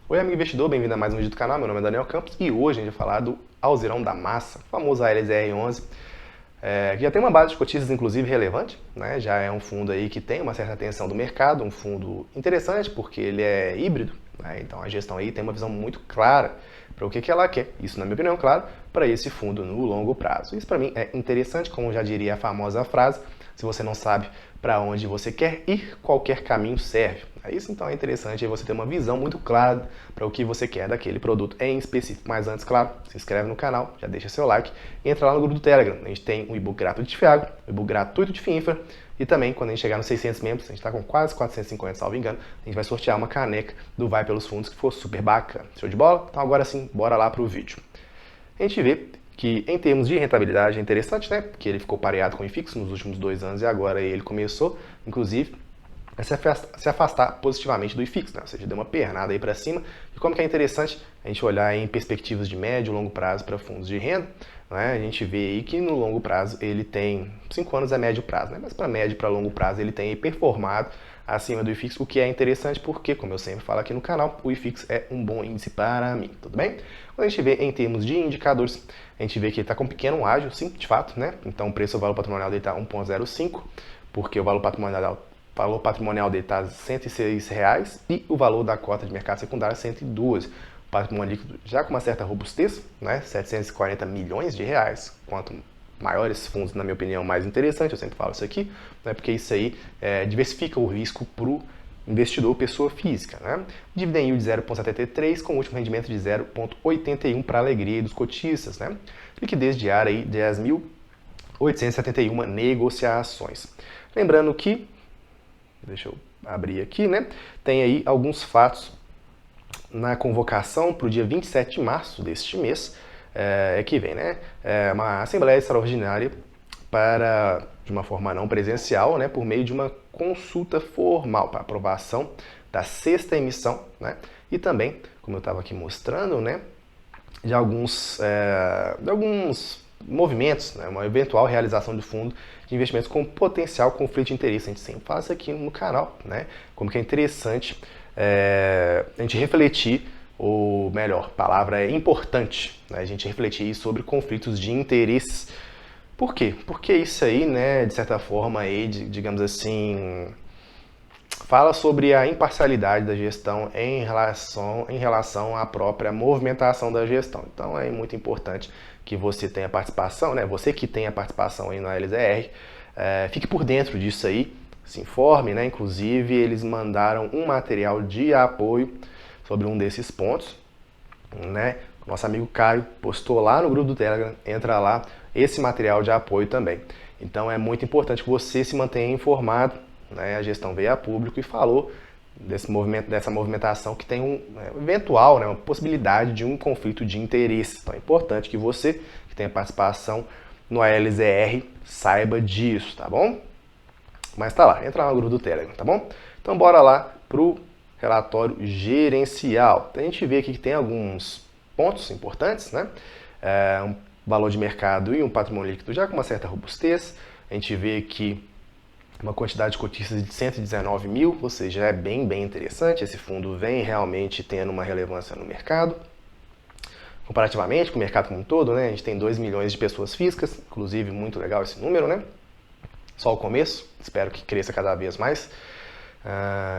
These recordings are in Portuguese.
Oi, amigo investidor, bem-vindo a mais um vídeo do canal. Meu nome é Daniel Campos e hoje a gente vai falar do Alzirão da Massa, famoso ALZR11, que já tem uma base de cotistas inclusive relevante, né? Já é um fundo aí que tem uma certa atenção do mercado, um fundo interessante porque ele é híbrido, né? Então a gestão aí tem uma visão muito clara para o que ela quer. Isso, na minha opinião, claro, para esse fundo no longo prazo. Isso para mim é interessante, como já diria a famosa frase, se você não sabe para onde você quer ir, qualquer caminho serve. Isso então é interessante você ter uma visão muito clara para o que você quer daquele produto em específico. Mas antes, claro, se inscreve no canal, já deixa seu like e entra lá no grupo do Telegram. A gente tem um e-book gratuito de FIAGRO, um e-book gratuito de FINFRA e também, quando a gente chegar nos 600 membros, a gente está com quase 450, salvo engano, a gente vai sortear uma caneca do Vai Pelos Fundos que for super bacana. Show de bola? Então agora sim, bora lá para o vídeo. A gente vê que em termos de rentabilidade é interessante, né? Porque ele ficou pareado com o IFIX nos últimos 2 anos e agora ele começou, inclusive, a se afastar positivamente do IFIX, né? Ou seja, deu uma pernada aí para cima. E como que é interessante a gente olhar em perspectivas de médio e longo prazo para fundos de renda, né? A gente vê aí que no longo prazo ele tem, 5 anos é médio prazo, né? Mas para médio e para longo prazo ele tem performado acima do IFIX, o que é interessante porque, como eu sempre falo aqui no canal, o IFIX é um bom índice para mim, tudo bem? Quando a gente vê em termos de indicadores, a gente vê que ele está com um pequeno ágio, sim, de fato, né? Então o preço, o valor patrimonial dele está 1,05, porque o valor patrimonial dele está R$ 106 reais, e o valor da cota de mercado secundário é 112. O patrimônio líquido já com uma certa robustez, né? 740 milhões de reais, quanto maiores fundos, na minha opinião, mais interessante, eu sempre falo isso aqui, né, porque isso aí diversifica o risco para o investidor pessoa física. Né? Dividend yield de 0,73 com o último rendimento de 0,81 para a alegria dos cotistas. Né? Liquidez diária aí de 10.871 negociações. Lembrando que, deixa eu abrir aqui, né, tem aí alguns fatos na convocação para o dia 27 de março deste mês, que vem, né? Uma Assembleia Extraordinária para, de uma forma não presencial, né, por meio de uma consulta formal para aprovação da 6ª emissão, né, e também, como eu estava aqui mostrando, né, de alguns movimentos, né, uma eventual realização de fundo de investimentos com potencial conflito de interesse. A gente sempre fala isso aqui no canal, né, como que é interessante a gente refletir, ou melhor, a palavra é importante, né, a gente refletir sobre conflitos de interesses. Por quê? Porque isso aí, né, de certa forma, aí, digamos assim, fala sobre a imparcialidade da gestão em relação à própria movimentação da gestão. Então é muito importante que você tenha participação, né, você que tem a participação aí no LZR, fique por dentro disso aí, se informe, né, inclusive eles mandaram um material de apoio sobre um desses pontos, né? Nosso amigo Caio postou lá no grupo do Telegram, entra lá, esse material de apoio também. Então é muito importante que você se mantenha informado, né? A gestão veio a público e falou dessa movimentação que tem um eventual, né, uma possibilidade de um conflito de interesses. Então é importante que você, que tenha participação no ALZR, saiba disso, tá bom? Mas tá lá, entra lá no grupo do Telegram, tá bom? Então bora lá pro relatório gerencial. Então, a gente vê aqui que tem alguns pontos importantes, né? Um valor de mercado e um patrimônio líquido já com uma certa robustez. A gente vê que uma quantidade de cotistas de 119 mil, ou seja, é bem interessante. Esse fundo vem realmente tendo uma relevância no mercado. Comparativamente com o mercado como um todo, né? A gente tem 2 milhões de pessoas físicas, inclusive muito legal esse número, né? Só o começo, espero que cresça cada vez mais.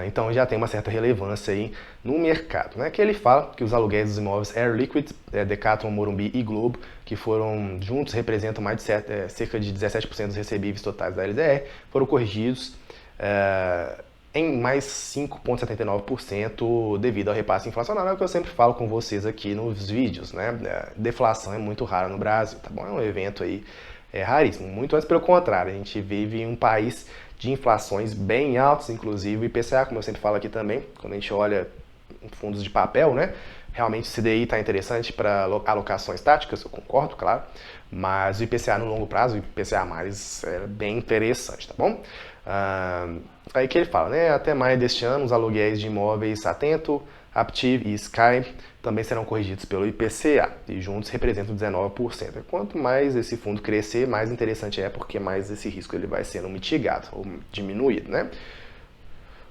Então já tem uma certa relevância aí no mercado, né? Que ele fala que os aluguéis dos imóveis Air Liquid, Decathlon, Morumbi e Globo, que foram juntos representam mais de cerca de 17% dos recebíveis totais da LZR, foram corrigidos em mais 5,79% devido ao repasse inflacionário, é o que eu sempre falo com vocês aqui nos vídeos, né? Deflação é muito rara no Brasil, tá bom? É um evento aí raríssimo, muito antes pelo contrário, a gente vive em um país de inflações bem altas, inclusive o IPCA, como eu sempre falo aqui também, quando a gente olha em fundos de papel, né? Realmente o CDI está interessante para alocações táticas, eu concordo, claro, mas o IPCA no longo prazo, o IPCA mais é bem interessante, tá bom? Aí que ele fala, né? Até maio deste ano, os aluguéis de imóveis Atento, Aptiv e Sky também serão corrigidos pelo IPCA e juntos representam 19%. Quanto mais esse fundo crescer, mais interessante é, porque mais esse risco ele vai sendo mitigado ou diminuído, né?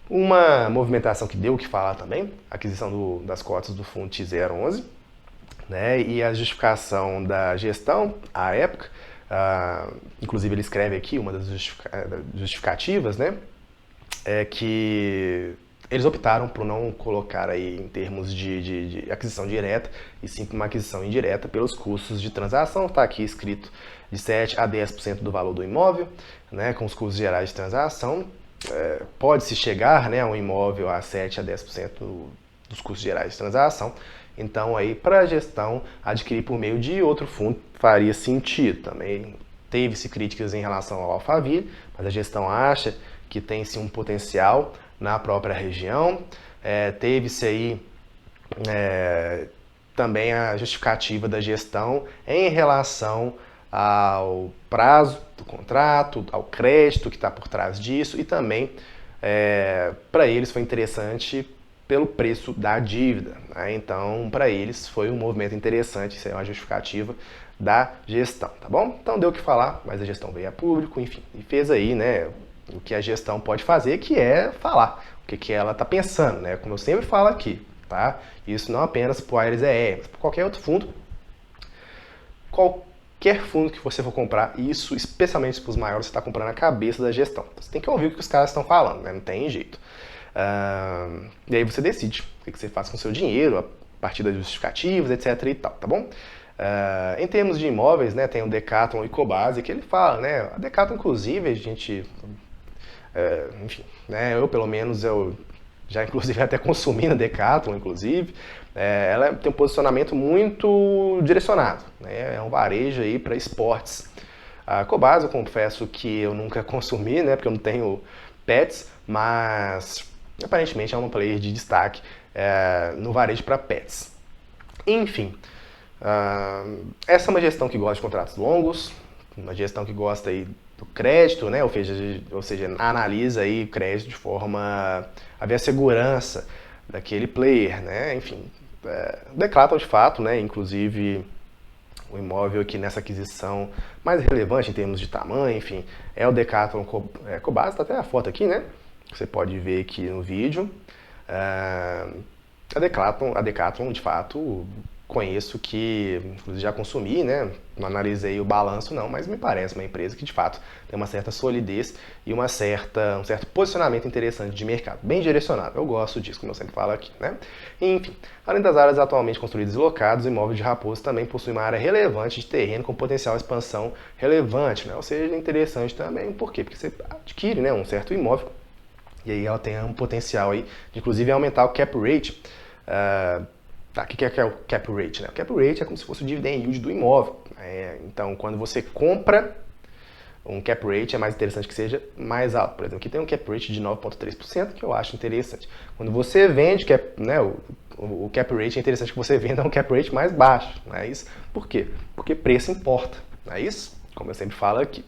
Uma movimentação que deu o que falar também, a aquisição das cotas do fundo T011, né, e a justificação da gestão, à época, inclusive ele escreve aqui uma das justificativas, né, é que eles optaram por não colocar aí em termos de aquisição direta, e sim uma aquisição indireta pelos custos de transação. Está aqui escrito de 7 a 10% do valor do imóvel, né, com os custos gerais de transação. Pode-se chegar, né, a um imóvel a 7 a 10% dos custos gerais de transação. Então, aí, para a gestão, adquirir por meio de outro fundo faria sentido. Também teve-se críticas em relação ao Alphaville, mas a gestão acha que tem sim um potencial na própria região. Teve-se aí também a justificativa da gestão em relação ao prazo do contrato, ao crédito que está por trás disso, e também para eles foi interessante pelo preço da dívida, né? Então, para eles foi um movimento interessante, isso é uma justificativa da gestão, tá bom? Então deu o que falar, mas a gestão veio a público, enfim, e fez aí, né, o que a gestão pode fazer, que é falar o que ela está pensando, né? Como eu sempre falo aqui, tá? Isso não apenas para o Aires mas para qualquer outro fundo. Qualquer fundo que você for comprar, isso especialmente para os maiores, você está comprando a cabeça da gestão. Você tem que ouvir o que os caras estão falando, né? Não tem jeito. E aí você decide o que você faz com o seu dinheiro, a partir das justificativas, etc. e tal, tá bom? Em termos de imóveis, né, tem o Decathlon e Cobase, que ele fala, né? A Decathlon, inclusive, a gente... enfim, né, eu pelo menos, eu já inclusive até consumi na Decathlon, inclusive. Ela tem um posicionamento muito direcionado, né? É um varejo aí para esportes. A Cobase, eu confesso que eu nunca consumi, né, porque eu não tenho pets, mas aparentemente é uma player de destaque no varejo para pets. Enfim, essa é uma gestão que gosta de contratos longos, uma gestão que gosta aí do crédito, né? Ou seja, analisa aí o crédito de forma a ver a segurança daquele player, né? Enfim, Decathlon de fato, né? Inclusive o imóvel aqui nessa aquisição mais relevante em termos de tamanho, enfim, é o Decathlon Cobase, tá até a foto aqui, né? Você pode ver aqui no vídeo. A Decathlon, de fato, conheço que, inclusive já consumi, né? Não analisei o balanço não, mas me parece uma empresa que de fato tem uma certa solidez e um certo posicionamento interessante de mercado, bem direcionado. Eu gosto disso, como eu sempre falo aqui, né? Enfim, além das áreas atualmente construídas e locadas, o imóvel de Raposo também possui uma área relevante de terreno com potencial de expansão relevante, né? Ou seja, interessante também, por quê? Porque você adquire, né, um certo imóvel e aí ela tem um potencial aí de, inclusive, aumentar o cap rate. O que é o cap rate? Né? O cap rate é como se fosse o dividend yield do imóvel. Então, quando você compra, um cap rate é mais interessante que seja mais alto. Por exemplo, aqui tem um cap rate de 9,3%, que eu acho interessante. Quando você vende, né, o cap rate é interessante que você venda um cap rate mais baixo. Não é isso? Por quê? Porque preço importa. Não é isso? Como eu sempre falo aqui.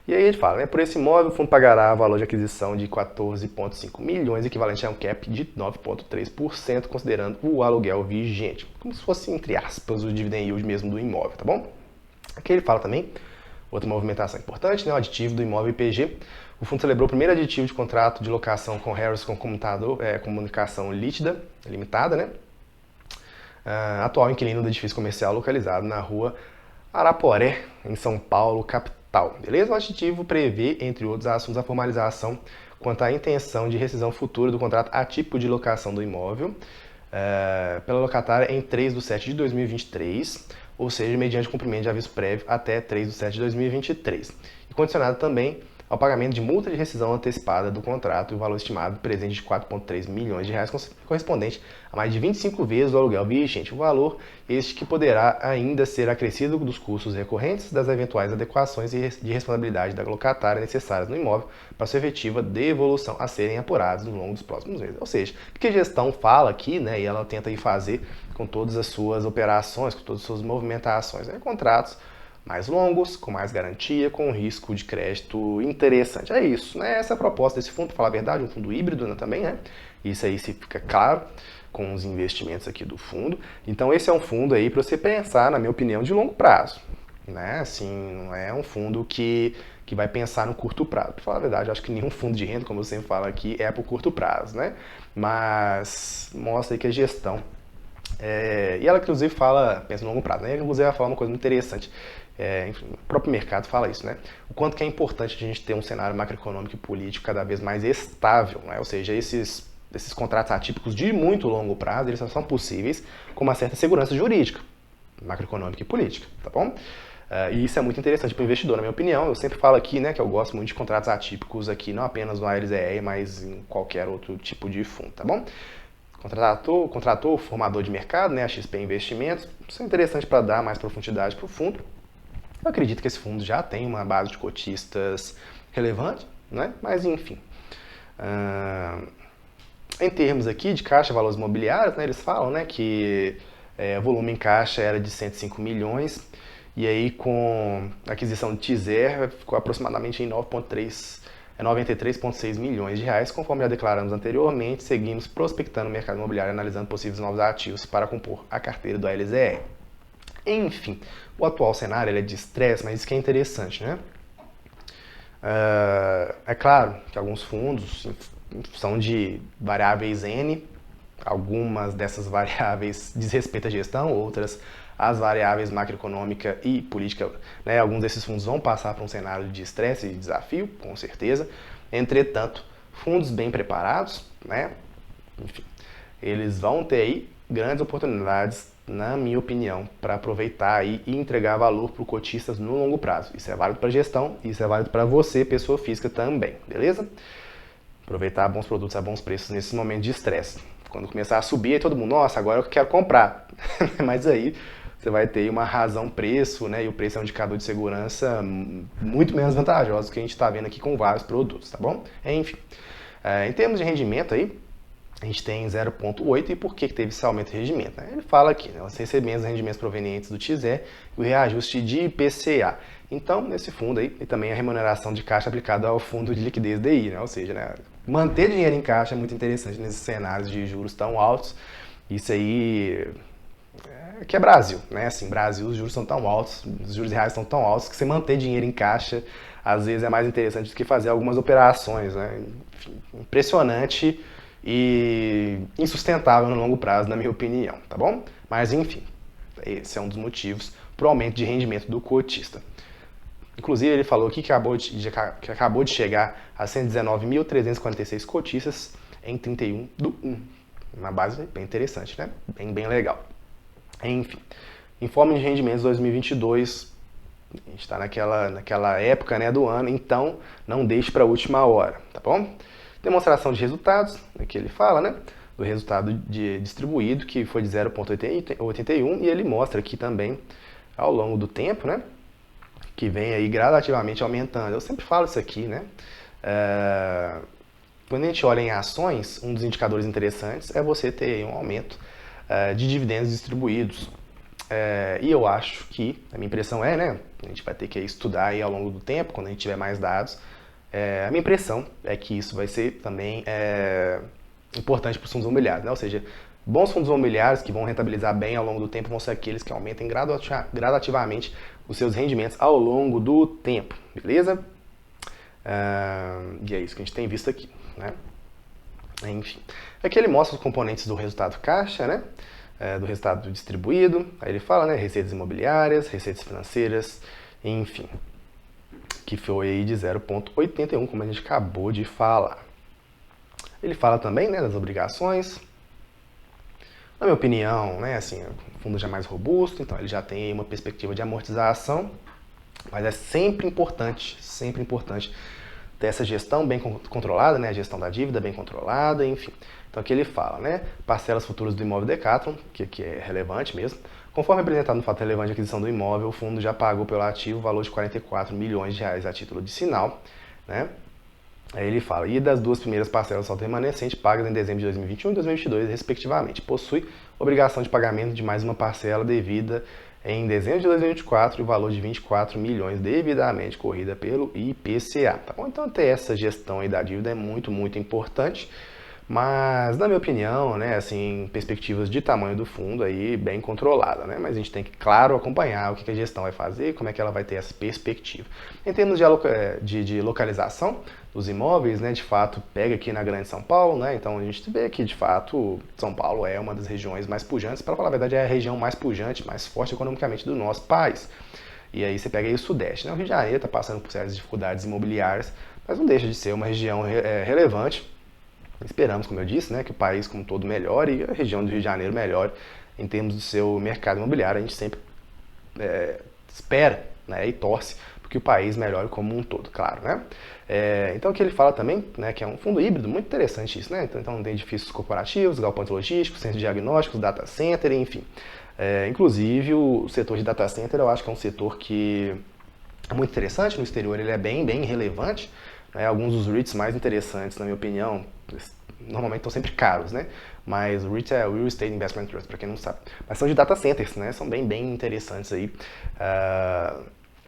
E aí ele fala, né, por esse imóvel o fundo pagará valor de aquisição de 14,5 milhões, equivalente a um cap de 9,3%, considerando o aluguel vigente. Como se fosse, entre aspas, o dividend yield mesmo do imóvel, tá bom? Aqui ele fala também, outra movimentação importante, né, o aditivo do imóvel IPG. O fundo celebrou o primeiro aditivo de contrato de locação com Harrison Comunicação Limitada, né? Atual inquilino do edifício comercial localizado na rua Araporé, em São Paulo, capital. Beleza? O aditivo prevê, entre outros assuntos, a formalização quanto à intenção de rescisão futura do contrato atípico de locação do imóvel pela locatária em 3/7/2023, ou seja, mediante cumprimento de aviso prévio até 3/7/2023. E condicionado também ao pagamento de multa de rescisão antecipada do contrato e o valor estimado presente de 4,3 milhões de reais, correspondente a mais de 25 vezes o aluguel vigente. O valor este que poderá ainda ser acrescido dos custos recorrentes das eventuais adequações de responsabilidade da locatária necessárias no imóvel para sua efetiva devolução a serem apuradas no longo dos próximos meses. Ou seja, o que a gestão fala aqui, né, e ela tenta ir fazer com todas as suas operações, com todas as suas movimentações, contratos mais longos, com mais garantia, com risco de crédito interessante. É isso, né? Essa é a proposta desse fundo, para falar a verdade, um fundo híbrido, né, também, né? Isso aí se fica claro com os investimentos aqui do fundo. Então esse é um fundo aí para você pensar, na minha opinião, de longo prazo. né? Assim, não é um fundo que vai pensar no curto prazo. Para falar a verdade, eu acho que nenhum fundo de renda, como eu sempre falo aqui, é para o curto prazo, né? Mas mostra aí que a gestão e ela, inclusive, fala, pensa no longo prazo, né? Inclusive, ela fala uma coisa muito interessante. Enfim, o próprio mercado fala isso, né? O quanto que é importante a gente ter um cenário macroeconômico e político cada vez mais estável, né? Ou seja, esses contratos atípicos de muito longo prazo, eles só são possíveis com uma certa segurança jurídica, macroeconômica e política, tá bom? E isso é muito interessante para o investidor, na minha opinião. Eu sempre falo aqui, né, que eu gosto muito de contratos atípicos aqui, não apenas no ALZE, mas em qualquer outro tipo de fundo, tá bom? Contratou o formador de mercado, né, a XP Investimentos. Isso é interessante para dar mais profundidade para o fundo. Eu acredito que esse fundo já tem uma base de cotistas relevante, né? Mas enfim. Em termos aqui de caixa e valores imobiliários, né, eles falam, né, que o volume em caixa era de 105 milhões e aí com a aquisição de Tizer ficou aproximadamente em 93,6 milhões de reais, conforme já declaramos anteriormente, seguimos prospectando o mercado imobiliário, analisando possíveis novos ativos para compor a carteira do ALZE. Enfim, o atual cenário ele é de estresse, mas isso que é interessante, né? É claro que alguns fundos são de variáveis N, algumas dessas variáveis diz respeito à gestão, outras às variáveis macroeconômica e política, né? Alguns desses fundos vão passar por um cenário de estresse e desafio, com certeza. Entretanto, fundos bem preparados, né? Enfim, eles vão ter aí grandes oportunidades, na minha opinião, para aproveitar aí e entregar valor para os cotistas no longo prazo. Isso é válido para a gestão, isso é válido para você, pessoa física também, beleza? Aproveitar bons produtos a bons preços nesses momentos de estresse. Quando começar a subir, aí todo mundo, nossa, agora eu quero comprar. Mas aí você vai ter uma razão preço, né? E o preço é um indicador de segurança muito menos vantajoso do que a gente está vendo aqui com vários produtos, tá bom? Enfim, em termos de rendimento aí, a gente tem 0,8 e por que teve esse aumento de rendimento? Ele fala aqui, né, os rendimentos provenientes do TISE e o reajuste de IPCA. Então, nesse fundo aí, e também a remuneração de caixa aplicada ao fundo de liquidez DI, né? Ou seja, né, manter dinheiro em caixa é muito interessante nesses cenários de juros tão altos. Isso aí que é Brasil, né? Assim, Brasil, os juros são tão altos, os juros reais são tão altos que você manter dinheiro em caixa às vezes é mais interessante do que fazer algumas operações, né? Enfim, impressionante e insustentável no longo prazo, na minha opinião, tá bom? Mas enfim, esse é um dos motivos para o aumento de rendimento do cotista. Inclusive, ele falou aqui que acabou de chegar a 119.346 cotistas em 31/1. Uma base bem interessante, né? Bem legal. Enfim, informe de rendimentos 2022, a gente está naquela época, né, do ano, então não deixe para a última hora, tá bom? Demonstração de resultados, que ele fala, né, do resultado distribuído, que foi de 0,81, e ele mostra aqui também, ao longo do tempo, né, que vem aí gradativamente aumentando. Eu sempre falo isso aqui, né? Quando a gente olha em ações, um dos indicadores interessantes é você ter um aumento de dividendos distribuídos. E eu acho que, a minha impressão é, né? A gente vai ter que estudar aí ao longo do tempo, quando a gente tiver mais dados. A minha impressão é que isso vai ser também importante para os fundos imobiliários, né? Ou seja, bons fundos imobiliários que vão rentabilizar bem ao longo do tempo vão ser aqueles que aumentem gradativamente os seus rendimentos ao longo do tempo, beleza? E é isso que a gente tem visto aqui, né? Enfim, aqui ele mostra os componentes do resultado caixa, né? Do resultado distribuído, aí ele fala, né? Receitas imobiliárias, receitas financeiras, enfim, que foi aí de 0,81, como a gente acabou de falar. Ele fala também, né, das obrigações. Na minha opinião, né, assim, o fundo já é mais robusto, então ele já tem uma perspectiva de amortização, mas é sempre importante ter essa gestão bem controlada, né, a gestão da dívida bem controlada, enfim. Então aqui ele fala, né, parcelas futuras do imóvel Decathlon, que é relevante mesmo. Conforme apresentado no fato relevante de aquisição do imóvel, o fundo já pagou pelo ativo o valor de 44 milhões de reais a título de sinal, né? Aí ele fala, e das duas primeiras parcelas do saldo remanescente pagas em dezembro de 2021 e 2022, respectivamente, possui obrigação de pagamento de mais uma parcela devida em dezembro de 2024 e o valor de 24 milhões devidamente corrida pelo IPCA. Tá bom? Então ter essa gestão aí da dívida é muito importante Mas, na minha opinião, né, assim, perspectivas de tamanho do fundo aí bem controlada, né? Mas a gente tem que, claro, acompanhar o que a gestão vai fazer, como é que ela vai ter essa perspectiva. Em termos de localização dos imóveis, né, de fato, pega aqui na Grande São Paulo, né? Então a gente vê que, de fato, São Paulo é uma das regiões mais pujantes, para falar a verdade, é a região mais pujante, mais forte economicamente do nosso país. E aí você pega aí o Sudeste, né? O Rio de Janeiro está passando por sérias dificuldades imobiliárias, mas não deixa de ser uma região relevante. Esperamos, como eu disse, né, que o país como um todo melhore e a região do Rio de Janeiro melhore em termos do seu mercado imobiliário. A gente sempre espera, né, e torce porque o país melhore como um todo, claro, né? Então aqui ele fala também, né, que é um fundo híbrido, muito interessante isso, né? Então tem edifícios corporativos, galpões logísticos, centros de diagnósticos, data center, enfim. Inclusive o setor de data center eu acho que é um setor que é muito interessante, no exterior ele é bem relevante, né? Alguns dos REITs mais interessantes, na minha opinião, normalmente estão sempre caros, né? Mas o REIT é o Real Estate Investment Trust, para quem não sabe. Mas são de data centers, né? São bem interessantes aí.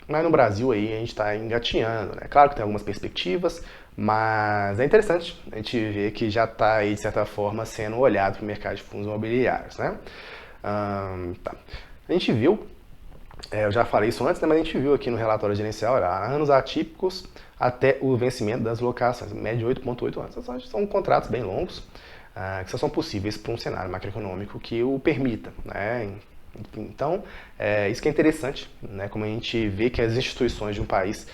Mas no Brasil aí a gente está engatinhando, né? Claro que tem algumas perspectivas, mas é interessante a gente ver que já está aí, de certa forma, sendo olhado para o mercado de fundos imobiliários, né? Tá. A gente viu, eu já falei isso antes, né, mas a gente viu aqui no relatório gerencial, anos atípicos até o vencimento das locações, média de 8,8 anos. São contratos bem longos, que só são possíveis para um cenário macroeconômico que o permita, né? Então, isso que é interessante, né? Como a gente vê que as instituições de um país,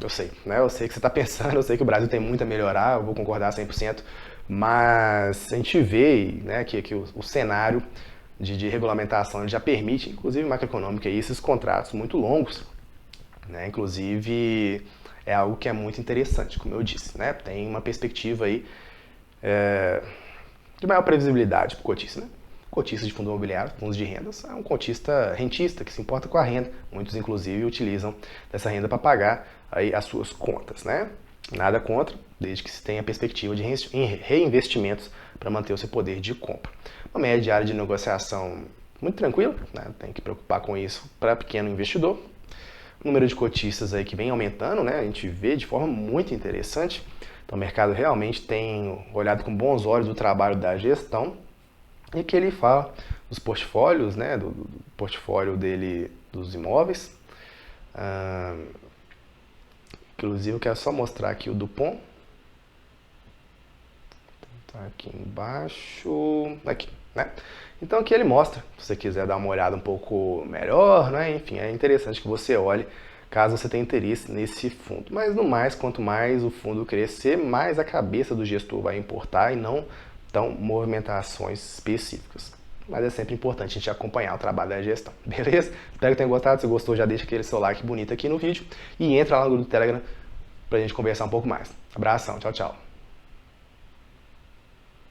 eu sei, né? Eu sei que você está pensando, eu sei que o Brasil tem muito a melhorar, eu vou concordar 100%, mas a gente vê, né, que o cenário de regulamentação já permite, inclusive macroeconômica, esses contratos muito longos, né? Inclusive é algo que é muito interessante, como eu disse, né? Tem uma perspectiva aí de maior previsibilidade para o cotista, né? Cotista de fundo imobiliário, fundos de rendas, é um cotista rentista que se importa com a renda. Muitos, inclusive, utilizam dessa renda para pagar aí as suas contas, né? Nada contra, desde que se tenha perspectiva de reinvestimentos para manter o seu poder de compra. Uma média diária de negociação muito tranquila, né? Tem que preocupar com isso para pequeno investidor. O número de cotistas aí que vem aumentando, né? A gente vê de forma muito interessante. Então o mercado realmente tem olhado com bons olhos o trabalho da gestão. E que ele fala dos portfólios, né, do portfólio dele dos imóveis. Inclusive eu quero só mostrar aqui o Dupont. Tá aqui embaixo, aqui, né? Então aqui ele mostra, se você quiser dar uma olhada um pouco melhor, né? Enfim, é interessante que você olhe caso você tenha interesse nesse fundo. Mas no mais, quanto mais o fundo crescer, mais a cabeça do gestor vai importar e não tão movimentações específicas. Mas é sempre importante a gente acompanhar o trabalho da gestão, beleza? Espero que tenha gostado. Se gostou, já deixa aquele seu like bonito aqui no vídeo e entra lá no grupo do Telegram pra gente conversar um pouco mais. Abração, tchau, tchau.